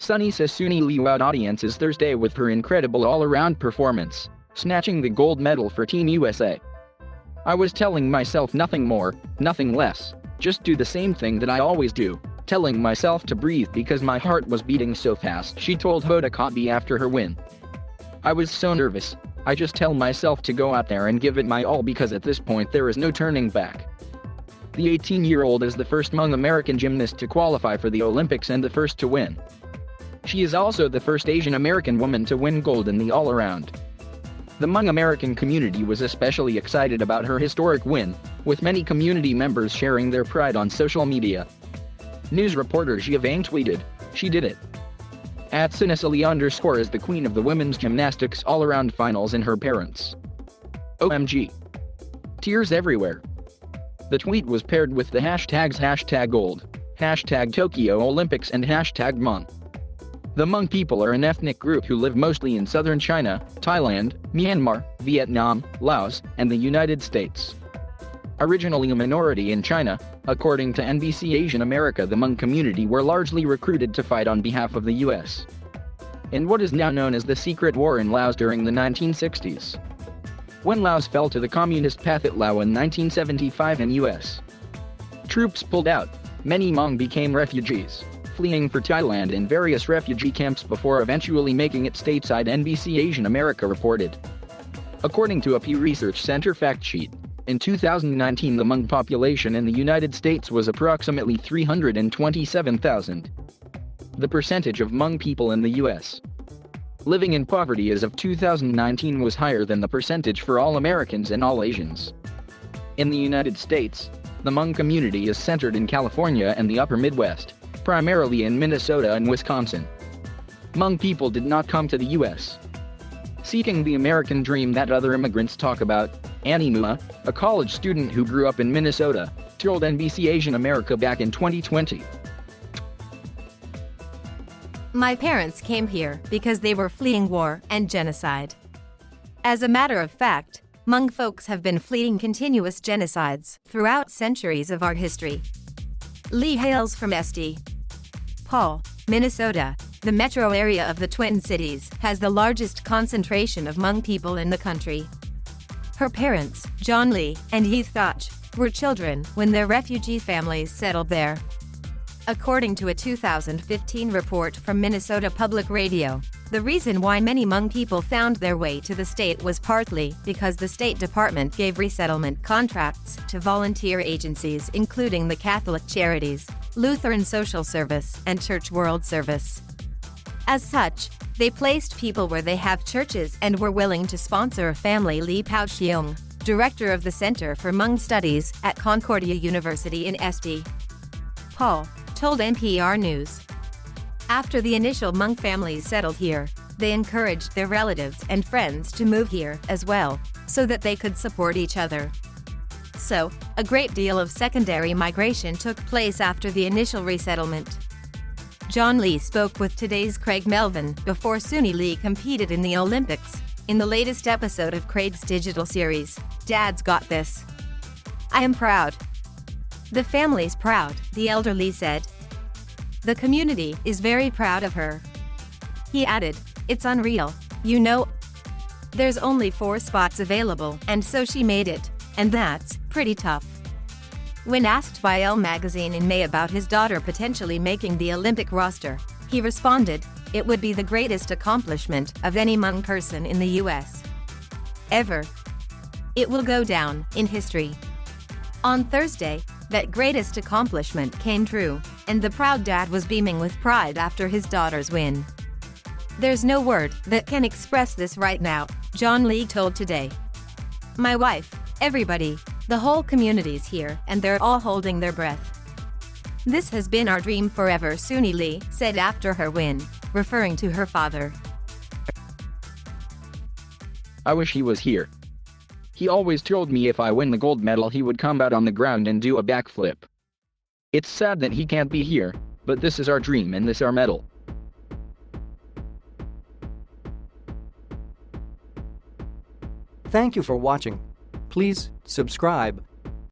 Sunisa Suni Lee wowed audiences Thursday with her incredible all-around performance, snatching the gold medal for Team USA. "I was telling myself nothing more, nothing less, just do the same thing that I always do, telling myself to breathe because my heart was beating so fast," she told Hoda Kotb after her win. "I was so nervous, I just tell myself to go out there and give it my all because at this point there is no turning back." The 18-year-old is the first Hmong American gymnast to qualify for the Olympics and the first to win. She is also the first Asian American woman to win gold in the all-around. The Hmong American community was especially excited about her historic win, with many community members sharing their pride on social media. News reporter Jia Vang tweeted, "She did it. At Sunisa Lee _ is the queen of the women's gymnastics all-around finals in her parents. OMG. Tears everywhere." The tweet was paired with the hashtags #gold, #Tokyo Olympics and #Hmong. The Hmong people are an ethnic group who live mostly in southern China, Thailand, Myanmar, Vietnam, Laos, and the United States. Originally a minority in China, according to NBC Asian America, the Hmong community were largely recruited to fight on behalf of the U.S. in what is now known as the Secret War in Laos during the 1960s. When Laos fell to the communist Pathet Lao in 1975 and U.S. troops pulled out, many Hmong became refugees, fleeing for Thailand in various refugee camps before eventually making it stateside, NBC Asian America reported. According to a Pew Research Center fact sheet, in 2019 the Hmong population in the United States was approximately 327,000. The percentage of Hmong people in the U.S. living in poverty as of 2019 was higher than the percentage for all Americans and all Asians. In the United States, the Hmong community is centered in California and the upper Midwest, primarily in Minnesota and Wisconsin. Hmong people did not come to the U.S. seeking the American dream that other immigrants talk about, Annie Mua, a college student who grew up in Minnesota, told NBC Asian America back in 2020. "My parents came here because they were fleeing war and genocide. As a matter of fact, Hmong folks have been fleeing continuous genocides throughout centuries of our history." Lee hails from St. Paul, Minnesota. The metro area of the Twin Cities has the largest concentration of Hmong people in the country. Her parents, John Lee and Heath Thoch, were children when their refugee families settled there. According to a 2015 report from Minnesota Public Radio, the reason why many Hmong people found their way to the state was partly because the State Department gave resettlement contracts to volunteer agencies including the Catholic Charities, Lutheran Social Service, and Church World Service. As such, they placed people where they have churches and were willing to sponsor a family. Lee Pao-Xiong, director of the Center for Hmong Studies at Concordia University in St. Paul, told NPR News. After the initial Hmong families settled here, they encouraged their relatives and friends to move here as well, so that they could support each other. So, a great deal of secondary migration took place after the initial resettlement. John Lee spoke with Today's Craig Melvin before Suni Lee competed in the Olympics, in the latest episode of Craig's digital series, Dad's Got This. "I am proud. The family's proud," the elder Lee said. "The community is very proud of her." He added, "It's unreal, you know. There's only 4 spots available and so she made it, and that's pretty tough." When asked by Elle magazine in May about his daughter potentially making the Olympic roster, he responded, "It would be the greatest accomplishment of any Hmong person in the U.S. ever. It will go down in history." On Thursday, that greatest accomplishment came true, and the proud dad was beaming with pride after his daughter's win. "There's no word that can express this right now," John Lee told Today. "My wife, everybody, the whole community's here and they're all holding their breath. This has been our dream forever," Suni Lee said after her win, referring to her father. "I wish he was here. He always told me if I win the gold medal he would come out on the ground and do a backflip. It's sad that he can't be here, but this is our dream and this our medal." Thank you for watching. Please subscribe